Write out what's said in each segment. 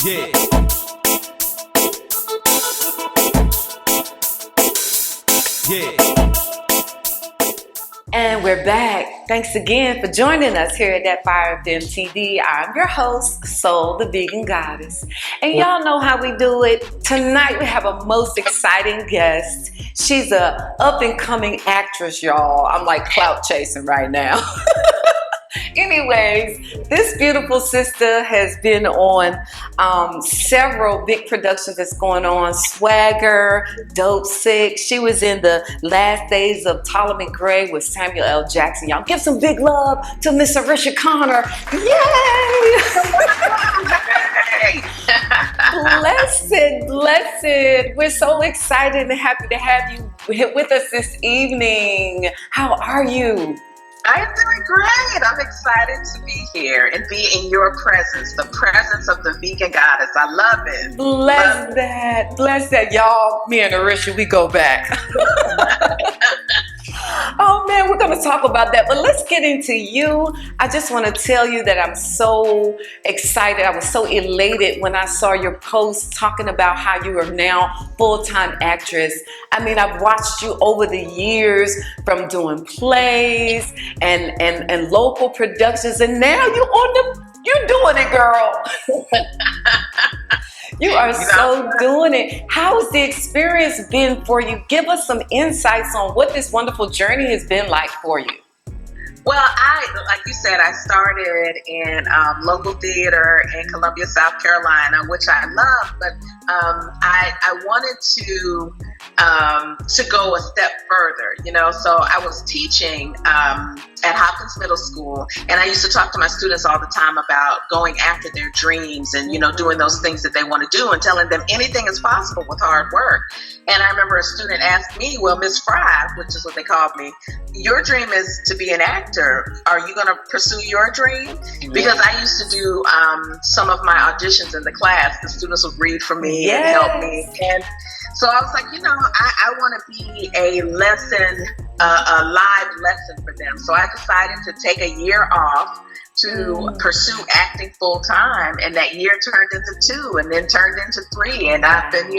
Yeah. Yeah. And we're back. Thanks again for joining us here at That Fire Them TV. I'm your host, Soul, the Vegan Goddess. And y'all know how we do it. Tonight we have a most exciting guest. She's a up-and-coming actress, y'all. I'm like clout chasing right now. Anyways, this beautiful sister has been on several big productions that's going on. Swagger, Dope Sick. She was in the last days of Ptolemy Gray with Samuel L. Jackson. Y'all give some big love to Miss Arischa Conner. Yay! Blessed. We're so excited and happy to have you with us this evening. How are you? I am doing great. I'm excited to be here and be in your presence, the presence of the vegan goddess. I love it. Bless that, y'all. Me and Arischa, we go back. Oh man, we're going to talk about that, but let's get into you. I just want to tell you that I'm so excited. I was so elated when I saw your post talking about how you are now full-time actress. I mean, I've watched you over the years from doing plays and local productions, and now you're doing it, girl. You are so doing it. How has the experience been for you? Give us some insights on what this wonderful journey has been like for you. Well, like you said, I started in local theater in Columbia, South Carolina, which I love, but I wanted to go a step further, so I was teaching at Hopkins Middle School, and I used to talk to my students all the time about going after their dreams and, doing those things that they want to do and telling them anything is possible with hard work. And I remember a student asked me, well, Miss Fry, which is what they called me, your dream is to be an actor. Are you going to pursue your dream? Because I used to do some of my auditions in the class. The students would read for me and help me. And so I was like, I want to be a lesson, a live lesson for them. So I decided to take a year off to pursue acting full time. And that year turned into 2 and then turned into 3. And I've been,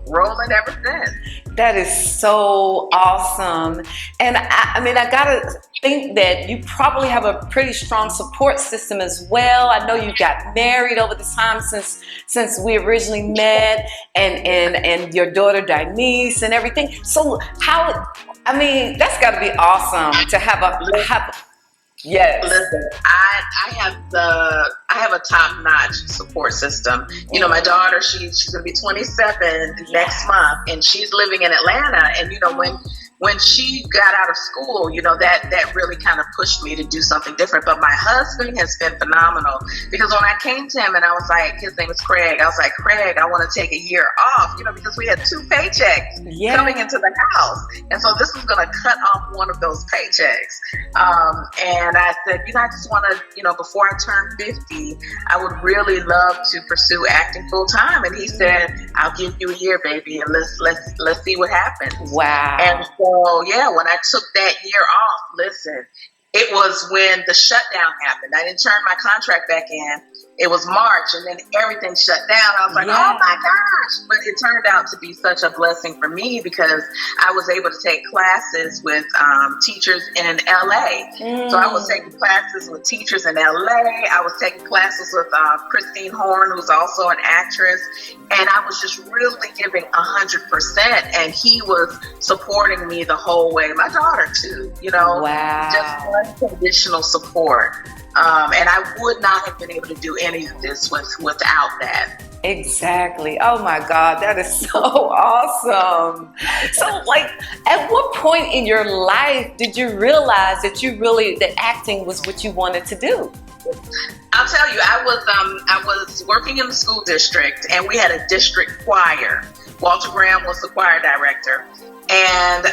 rolling ever since. That is so awesome. And I mean, I gotta think that you probably have a pretty strong support system as well. I know you got married over the time since we originally met, and your daughter Denise and everything. So that's gotta be awesome to have Yes. Listen, I have a top-notch support system. My daughter, she's gonna be 27 next month, and she's living in Atlanta. And when she got out of school, that really kind of pushed me to do something different. But my husband has been phenomenal, because when I came to him and I was like, his name is Craig, I was like, Craig, I want to take a year off, because we had 2 paychecks coming into the house. And so this was going to cut off one of those paychecks. And I said, I just want to, before I turn 50, I would really love to pursue acting full time. And he said, I'll give you a year, baby, and let's see what happens. Wow. And so, when I took that year off, listen, it was when the shutdown happened. I didn't turn my contract back in. It was March, and then everything shut down. I was like, oh my gosh. But it turned out to be such a blessing for me, because I was able to take classes with teachers in LA. So I was taking classes with teachers in LA. I was taking classes with Christine Horn, who's also an actress. And I was just really giving 100%. And he was supporting me the whole way. My daughter too, Wow. Just unconditional support. And I would not have been able to do any of this without that. Exactly. Oh my God, that is so awesome. So at what point in your life did you realize that acting was what you wanted to do? I'll tell you, I was working in the school district, and we had a district choir. Walter Graham was the choir director, and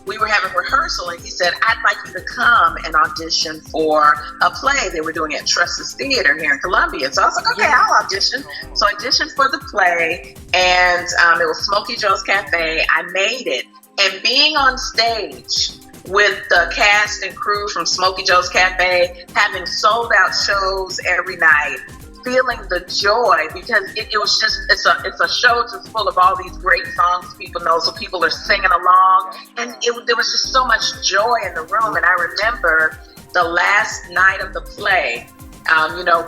we were having rehearsal, and he said, I'd like you to come and audition for a play they were doing at Trusses Theater here in Columbia. So I was like, okay, I'll audition. So I auditioned for the play, and it was Smokey Joe's Cafe. I made it. And being on stage with the cast and crew from Smokey Joe's Cafe, having sold out shows every night, feeling the joy, because it was just, it's a show just full of all these great songs people know, so people are singing along, and there was just so much joy in the room. And I remember the last night of the play,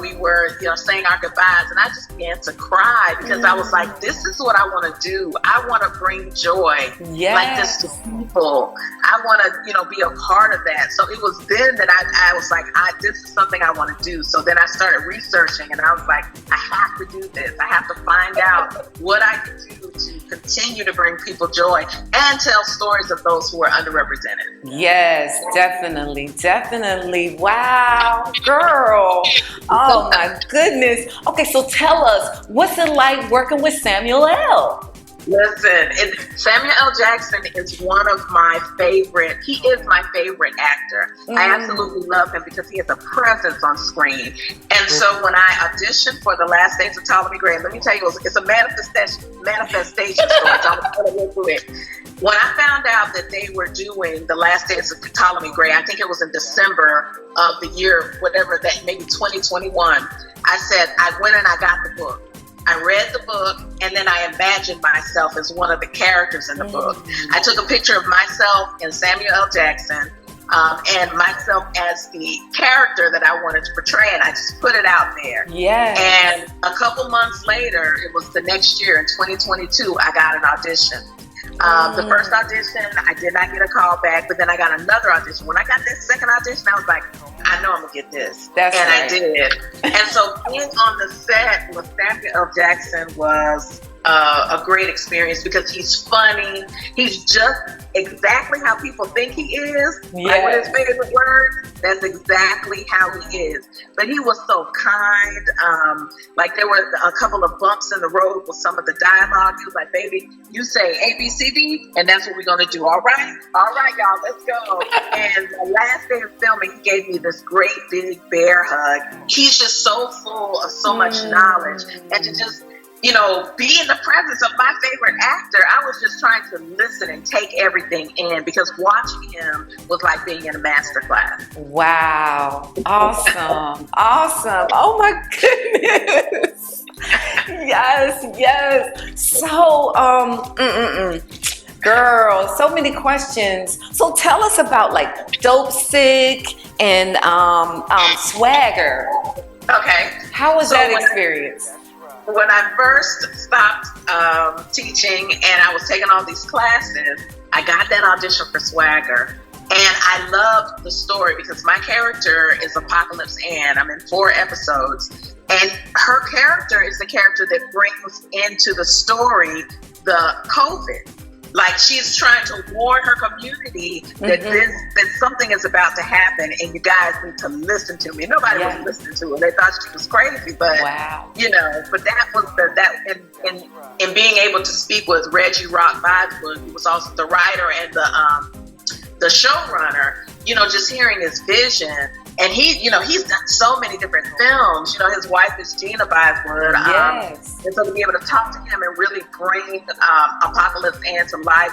we were, saying our goodbyes, and I just began to cry because I was like, this is what I want to do. I want to bring joy like this to people. I want to, be a part of that. So it was then that I was like, this is something I want to do. So then I started researching, and I was like, I have to do this. I have to find out what I can do to continue to bring people joy and tell stories of those who are underrepresented. Yes, definitely. Definitely. Wow, girl. Oh my goodness. Okay, so tell us, what's it like working with Samuel L.? Listen, Samuel L. Jackson is one of my favorite. He is my favorite actor. I absolutely love him because he has a presence on screen. And so when I auditioned for The Last Days of Ptolemy Gray, let me tell you, it's a manifestation story. So I'm going to go through it. When I found out that they were doing The Last Days of Ptolemy Gray, I think it was in December of the year, whatever that, maybe 2021, I said, I went and I got the book. I read the book, and then I imagined myself as one of the characters in the book. I took a picture of myself and Samuel L. Jackson, and myself as the character that I wanted to portray, and I just put it out there. And a couple months later, it was the next year in 2022, I got an audition. The first audition, I did not get a call back, but then I got another audition. When I got that second audition, I was like, I know I'm going to get this. I did. And so being on the set with Samuel L. Jackson was a great experience because he's funny. He's just exactly how people think he is. Like with his favorite words, that's exactly how he is. But he was so kind. Like there were a couple of bumps in the road with some of the dialogue. He was like, baby, you say A, B, C, D, and that's what we're going to do. All right, y'all, let's go. And the last day of filming, he gave me this great big bear hug. He's just so full of so much knowledge, and to just be in the presence of my favorite actor, I was just trying to listen and take everything in because watching him was like being in a master class. Wow. Awesome. Awesome. Oh my goodness. Yes. So, girl, so many questions. So tell us about like Dope Sick and Swagger. Okay. How was that experience? When I first stopped teaching and I was taking all these classes, I got that audition for Swagger. And I loved the story because my character is Apocalypse Ann. I'm in 4 episodes. And her character is the character that brings into the story the COVID. Like she's trying to warn her community that that something is about to happen, and you guys need to listen to me. Nobody was listening to her; they thought she was crazy. But but that was in being able to speak with Reggie Rock Boswood, who was also the writer and the showrunner. Just hearing his vision. And he's done so many different films. His wife is Gina Boswood. And so to be able to talk to him and really bring Apocalypse Ann to life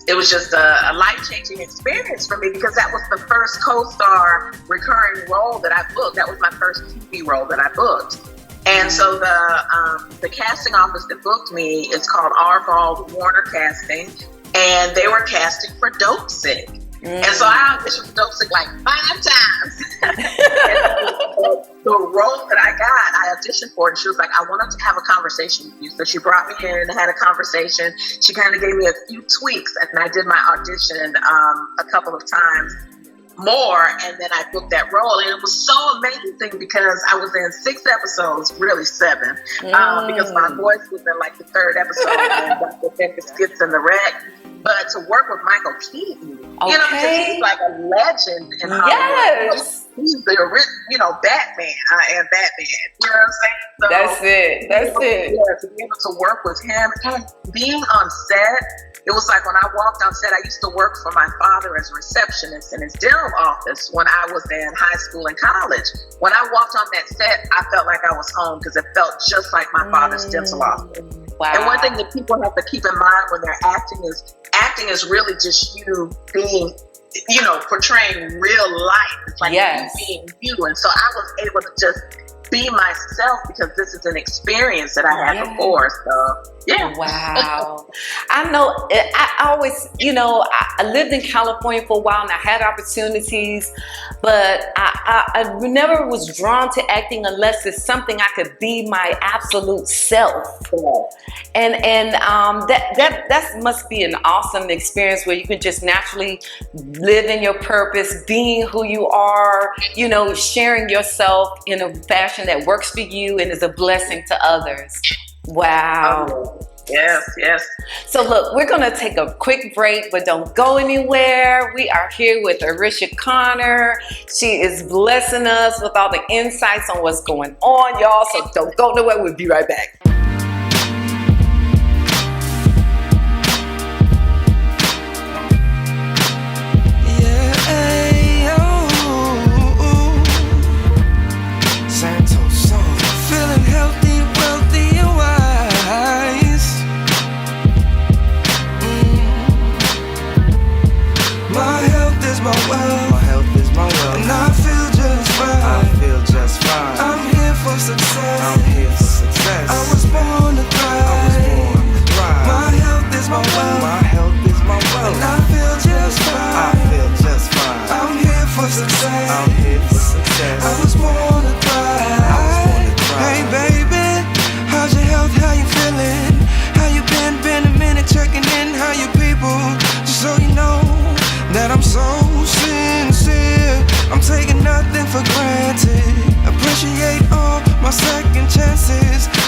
it was just a life-changing experience for me because that was the first co-star recurring role that I booked. That was my first TV role that I booked. And so the casting office that booked me is called Arvald Warner Casting, and they were casting for Dope Sick. And so I auditioned for Dope Sick like 5 times. And the role that I got, I auditioned for it, and she was like, I wanted to have a conversation with you. So she brought me in and had a conversation. She kind of gave me a few tweaks, and I did my audition a couple of times more, and then I booked that role. And it was so amazing because I was in 6 episodes, really 7, because my voice was in like the 3rd episode, and Dr. Pincus gets in the wreck. But to work with Michael Keaton, because he's like a legend in Hollywood. He's the original, Batman. I am Batman. You know what I'm saying? So, That's it. Yeah, to be able to work with him and being on set, it was like when I walked on set, I used to work for my father as a receptionist in his dental office when I was in high school and college. When I walked on that set, I felt like I was home because it felt just like my father's dental office. Wow. And one thing that people have to keep in mind when they're acting is really just you being, portraying real life. It's like you being you. And so I was able to just be myself because this is an experience that I had before. So, yeah. Wow. I know, I always, I lived in California for a while and I had opportunities, but I never was drawn to acting unless it's something I could be my absolute self. And that must be an awesome experience where you can just naturally live in your purpose, being who you are, sharing yourself in a fashion that works for you and is a blessing to others. Wow. Yes. So look, we're going to take a quick break, but don't go anywhere. We are here with Arischa Conner. She is blessing us with all the insights on what's going on, y'all. So don't go nowhere. We'll be right back.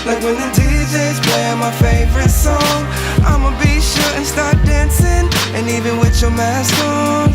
Like when the DJ's playing my favorite song, I'ma be sure and start dancing. And even with your mask on,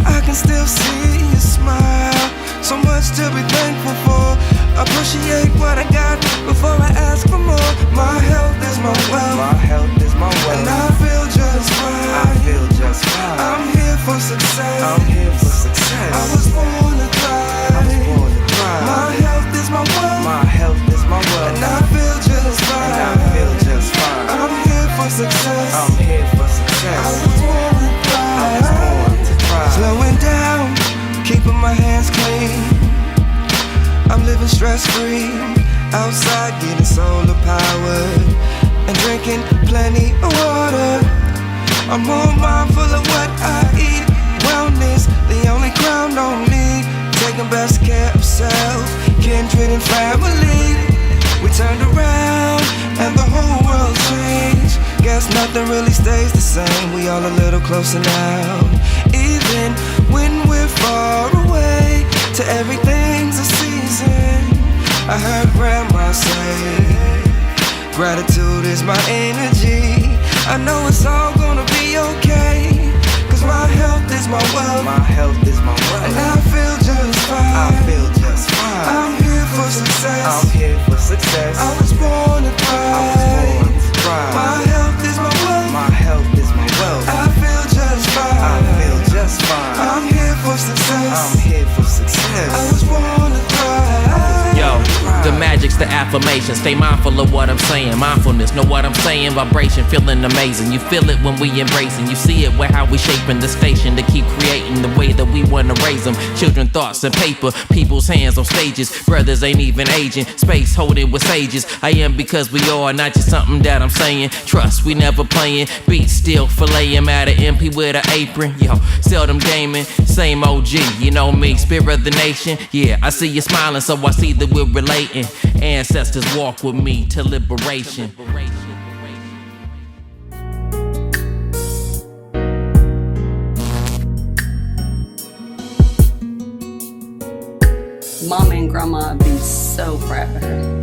I can still see you smile. So much to be thankful for. Appreciate what I got before I ask for more. My health is my wealth. My health is my wealth. And I feel just fine. I feel just fine. I'm here for success. I'm here for success. I was born to thrive. I was born to thrive. My health is my wealth. My health is my wealth. And I feel just fine. And I feel just fine. I'm here for success. I'm here for success. I was born to thrive. I was born to thrive. Slowing down, keeping my hands clean. I'm living stress-free, outside getting solar powered, and drinking plenty of water. I'm more mindful of what I eat. Wellness, the only crown on me. Taking best care of self, kindred and family. We turned around and the whole world changed. Guess nothing really stays the same. We all a little closer now. Even when we're far away, to everything's a season. I heard grandma say, gratitude is my energy. I know it's all gonna be okay, cause my health is my wealth. My health is my wealth. And I feel just fine. I feel just fine. I'm here for success. I'm here for success. I was born to thrive. I was born to thrive. My health is my wealth. My health is my wealth. I feel just fine. I feel just fine. I'm here for success. I'm here for success. I was born to thrive. Yo, the magic's the affirmation. Stay mindful of what I'm saying. Mindfulness, know what I'm saying. Vibration, feeling amazing. You feel it when we embracing. You see it with how we shaping the station to keep creating the way that we wanna raise them. Children, thoughts, and paper. People's hands on stages. Brothers ain't even aging. Space holding with sages. I am because we are, not just something that I'm saying. Trust, we never playing. Beats still filleting. Mad at MP with an apron. Yo, seldom gaming. Same OG, you know me. Spirit of the nation. Yeah, I see you smiling, so I see that we're relating. Ancestors walk with me to liberation. Mama and grandma be so proud of her.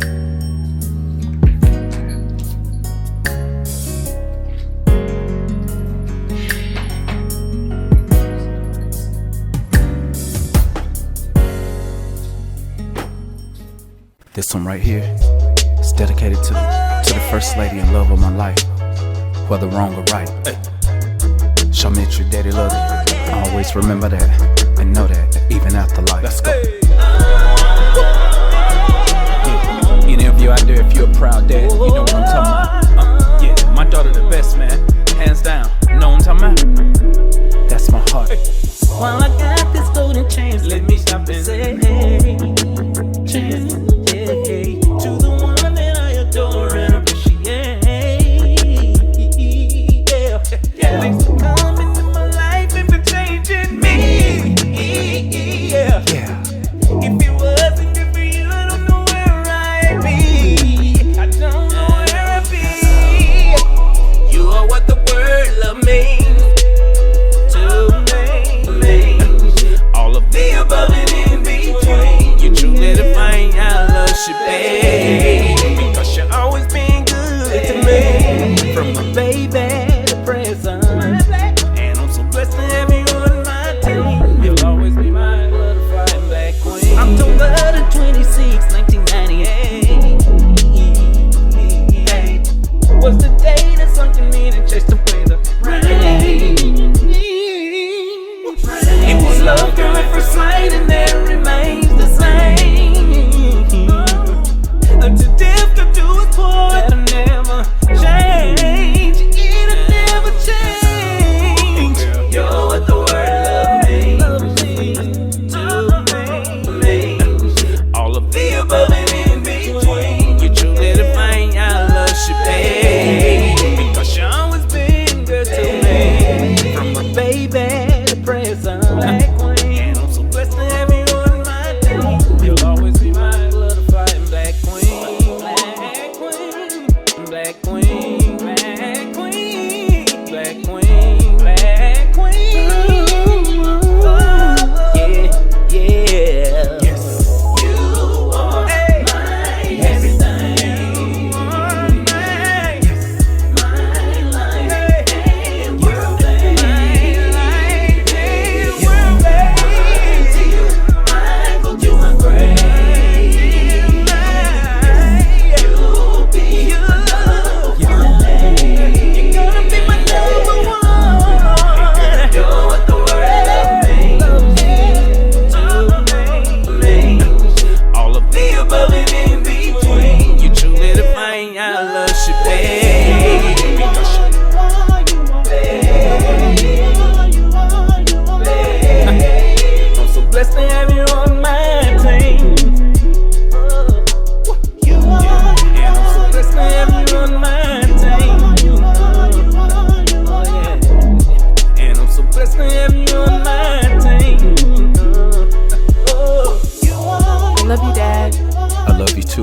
This one right here is dedicated to the first lady and love of my life, whether wrong or right. Show me that your daddy love you. Always remember that and know that even after life. Let's go. Yeah. Any of you out there, if you're a proud dad, you know what I'm talking about. Yeah, my daughter the best, man, hands down. You know what I'm talking about? That's my heart. While I got this golden chance, let me stop and say, hey, change.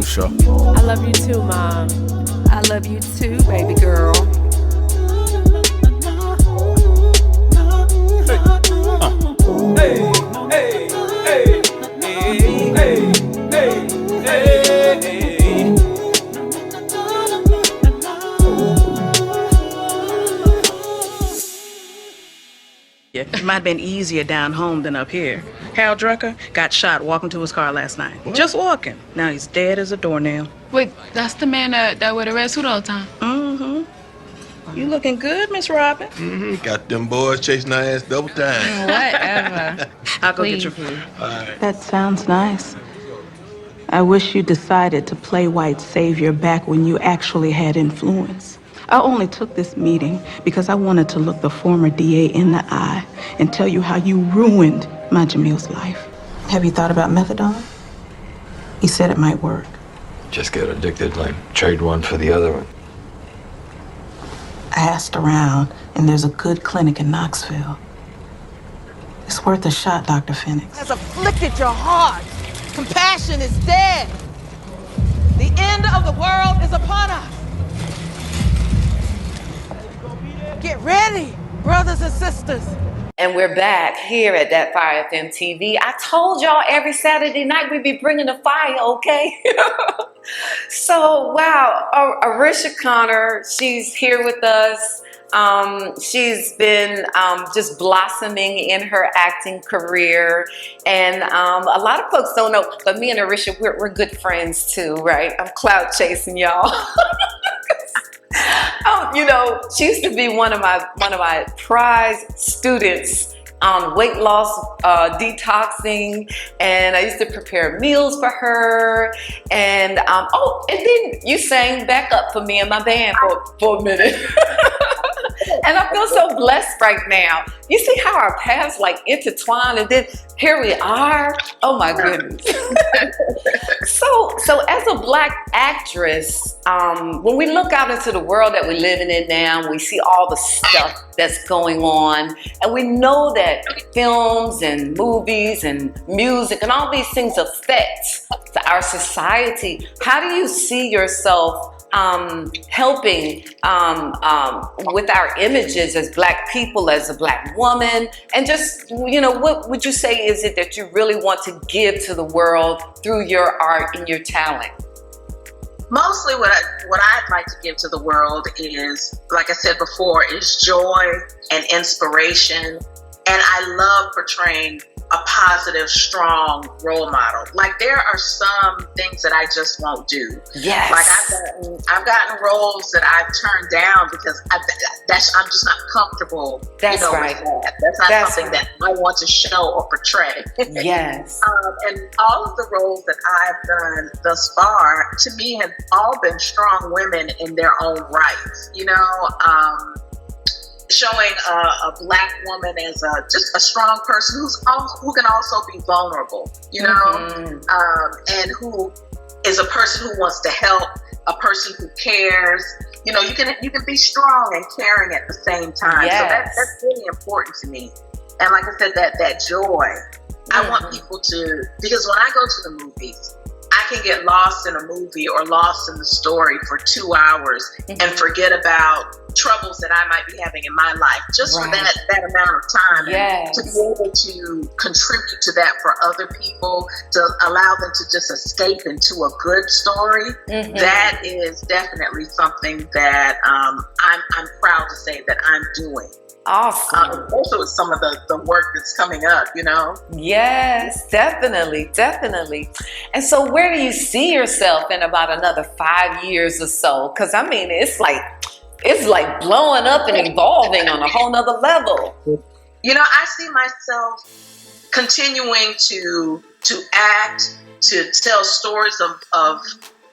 sure. I love you too, Mom. I love you too, baby girl. It might have been easier down home than up here. Harold Drucker got shot walking to his car last night. What? Just walking. Now he's dead as a doornail. Wait, that's the man that wear the red suit all the time? Mm-hmm. You looking good, Miss Robin? Mm-hmm. Got them boys chasing our ass double time. Whatever. I'll go get your food. All right. That sounds nice. I wish you decided to play white savior back when you actually had influence. I only took this meeting because I wanted to look the former DA in the eye and tell you how you ruined my Jamil's life. Have you thought about methadone? He said it might work. Just get addicted, like trade one for the other one. I asked around, and there's a good clinic in Knoxville. It's worth a shot, Dr. Phoenix. Has afflicted your heart. Compassion is dead. The end of the world is upon us. Get ready, brothers and sisters. And we're back here at That Fire FM TV. I told y'all every Saturday night we'd be bringing the fire, okay? So, wow, Arischa Conner, she's here with us. She's been just blossoming in her acting career. And a lot of folks don't know, but me and Arischa, we're good friends too, right? I'm cloud chasing y'all. You know, she used to be one of my prize students on weight loss detoxing, and I used to prepare meals for her. And and then you sang backup for me and my band for a minute. And I feel so blessed right now. You see how our paths like intertwine, and then here we are. Oh my goodness. So as a Black actress, when we look out into the world that we're living in now, we see all the stuff that's going on, and we know that films and movies and music and all these things affect our society. How do you see yourself helping with our images as Black people, as a Black woman, and just, you know, what would you say is it that you really want to give to the world through your art and your talent? Mostly what I'd like to give to the world is, like I said before, is joy and inspiration. And I love portraying a positive, strong role model. Like, there are some things that I just won't do. Yes. Like, I've gotten roles that I've turned down because I'm just not comfortable. That's right. With that. That's not something that I want to show or portray. Yes. And all of the roles that I've done thus far, to me, have all been strong women in their own right. You know, showing a Black woman as just a strong person who can also be vulnerable, you know, and who is a person who wants to help, a person who cares. You know, you can be strong and caring at the same time. Yes. So that's really important to me. And like I said, that joy. I want people to, because when I go to the movies, I can get lost in a movie or lost in the story for 2 hours and forget about troubles that I might be having in my life just for that amount of time. Yes. And to be able to contribute to that for other people, to allow them to just escape into a good story, that is definitely something that I'm proud to say that I'm doing. Awesome. Also with some of the work that's coming up, you know? Yes, definitely. And so where do you see yourself in about another 5 years or so? Because I mean, it's like blowing up and evolving on a whole nother level. You know, I see myself continuing to act, to tell stories of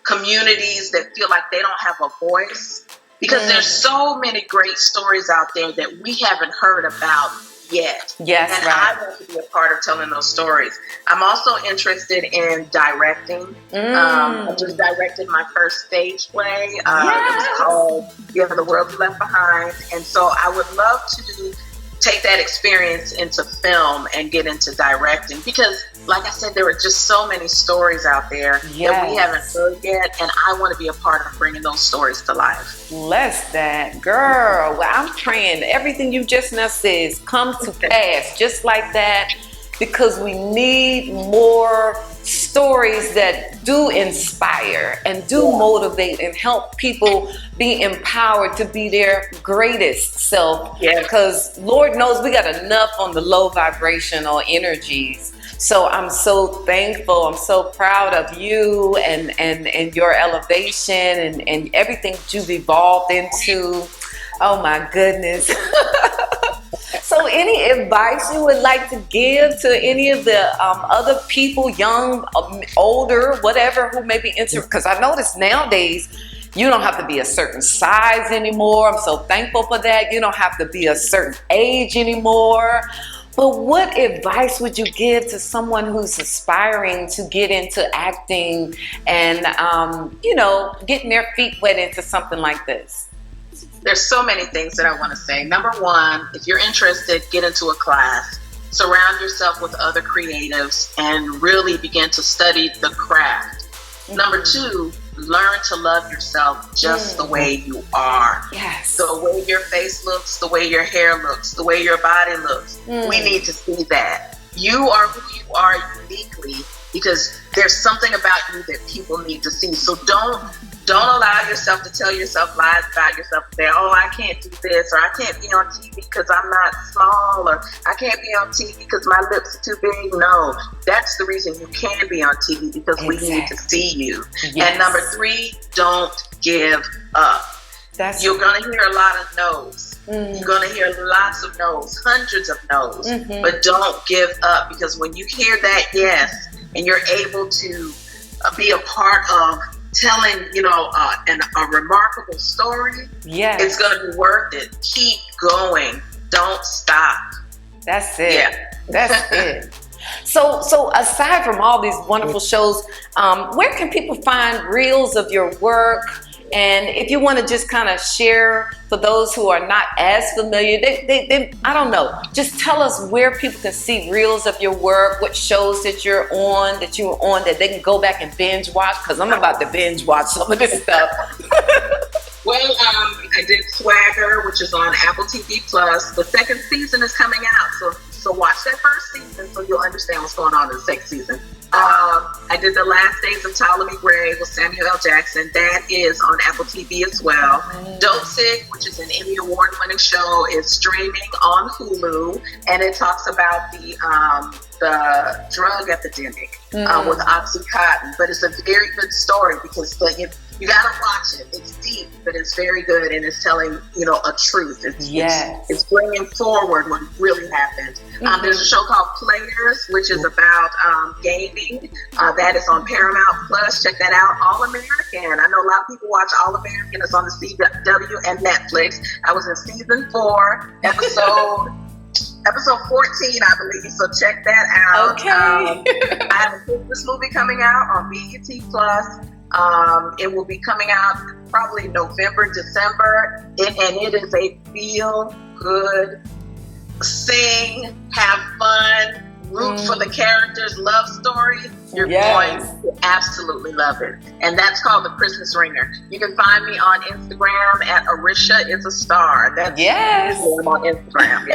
communities that feel like they don't have a voice. Because there's so many great stories out there that we haven't heard about yet. Yes, and I want to be a part of telling those stories. I'm also interested in directing. I just directed my first stage play. It was called The World You Left Behind. And so I would love to take that experience into film and get into directing, because like I said, there are just so many stories out there that we haven't heard yet, and I want to be a part of bringing those stories to life. Bless that, girl. Well, I'm praying everything you just now says come to pass just like that, because we need more stories that do inspire and do motivate and help people be empowered to be their greatest self. Because Lord knows we got enough on the low vibrational energies. So I'm so thankful. I'm so proud of you and your elevation and everything that you've evolved into. Oh my goodness. So any advice you would like to give to any of the other people, young, older, whatever, who may be interested? Because I notice nowadays you don't have to be a certain size anymore. I'm so thankful for that. You don't have to be a certain age anymore. But what advice would you give to someone who's aspiring to get into acting and, getting their feet wet into something like this? There's so many things that I want to say. Number one, if you're interested, get into a class. Surround yourself with other creatives and really begin to study the craft. Number two, learn to love yourself just the way you are. Yes. The way your face looks, the way your hair looks, the way your body looks. We need to see that. You are who you are uniquely because there's something about you that people need to see. So don't allow yourself to tell yourself lies about yourself. Say, oh, I can't do this, or I can't be on TV because I'm not small, or I can't be on TV because my lips are too big. No, that's the reason you can be on TV, because we need to see you. Yes. And number three, don't give up. You're going to hear a lot of no's. You're going to hear lots of no's, hundreds of no's, but don't give up, because when you hear that yes, and you're able to be a part of telling, a remarkable story, it's going to be worth it. Keep going. Don't stop. That's it. Yeah. That's it. So aside from all these wonderful shows, where can people find reels of your work? And if you want to just kind of share for those who are not as familiar, they I don't know, just tell us where people can see reels of your work, what shows that you're on, that they can go back and binge watch, because I'm about to binge watch some of this stuff. Well, I did Swagger, which is on Apple TV Plus. The second season is coming out, so watch that first season so you'll understand what's going on in the second season. I did The Last Days of Ptolemy Gray with Samuel L. Jackson. That is on Apple TV as well. Dope Sick, which is an Emmy Award-winning show, is streaming on Hulu, and it talks about the drug epidemic with OxyContin. But it's a very good story because you gotta watch it. It's deep, but it's very good, and it's telling a truth. It's bringing forward what really happened. There's a show called Players, which is about gaming. That is on Paramount Plus. Check that out. All American. I know a lot of people watch All American. It's on the CW and Netflix. I was in season 4, episode 14, I believe. So check that out. Okay. I have a Christmas movie coming out on BET Plus. It will be coming out probably November, December, and it is a feel-good, sing, have fun, root for the characters, love story. You're going to absolutely love it. And that's called The Christmas Ringer. You can find me on Instagram at Arischa is a Star. That's I'm on Instagram,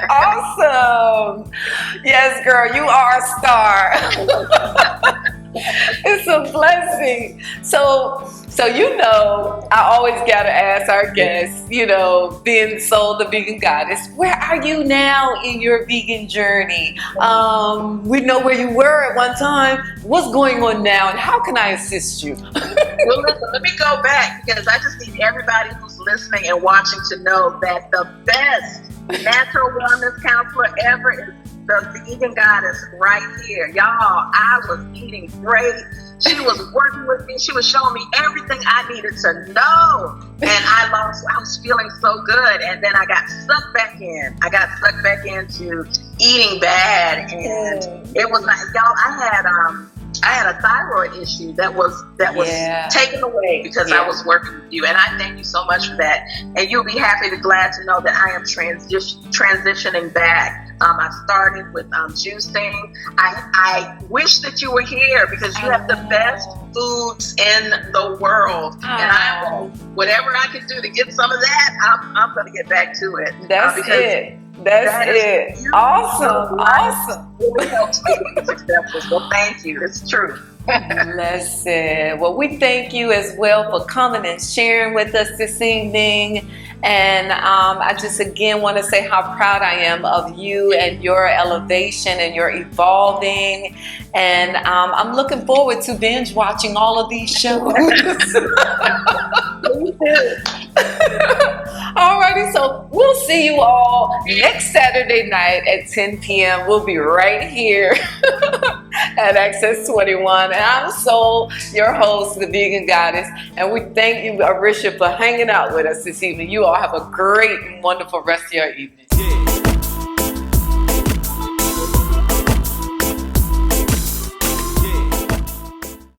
Awesome. Yes, girl, you are a star. It's a blessing. So I always gotta ask our guests, being Soul the Vegan Goddess, where are you now in your vegan journey? We know where you were at one time. What's going on now, and how can I assist you? Well, listen, let me go back, because I just need everybody who's listening and watching to know that the best natural wellness counselor ever is the Vegan Goddess right here. Y'all, I was eating great. She was working with me. She was showing me everything I needed to know. And I was feeling so good. And then I got sucked back in. I got sucked back into eating bad. And it was like, y'all, I had a thyroid issue that was taken away because I was working with you. And I thank you so much for that. And you'll be glad to know that I am transitioning back I started with juicing. I wish that you were here because you have the best foods in the world. And whatever I can do to get some of that, I'm going to get back to it. That's it. That's it. Awesome. Awesome. It really helps me be successful. So thank you. It's true. Listen, well, we thank you as well for coming and sharing with us this evening. And I just again want to say how proud I am of you and your elevation and your evolving. And I'm looking forward to binge watching all of these shows. Alrighty, so we'll see you all next Saturday night at 10 p.m. We'll be right here at Access 21. And I'm Soul, your host, the Vegan Goddess. And we thank you, Arisha, for hanging out with us this evening. You all have a great and wonderful rest of your evening.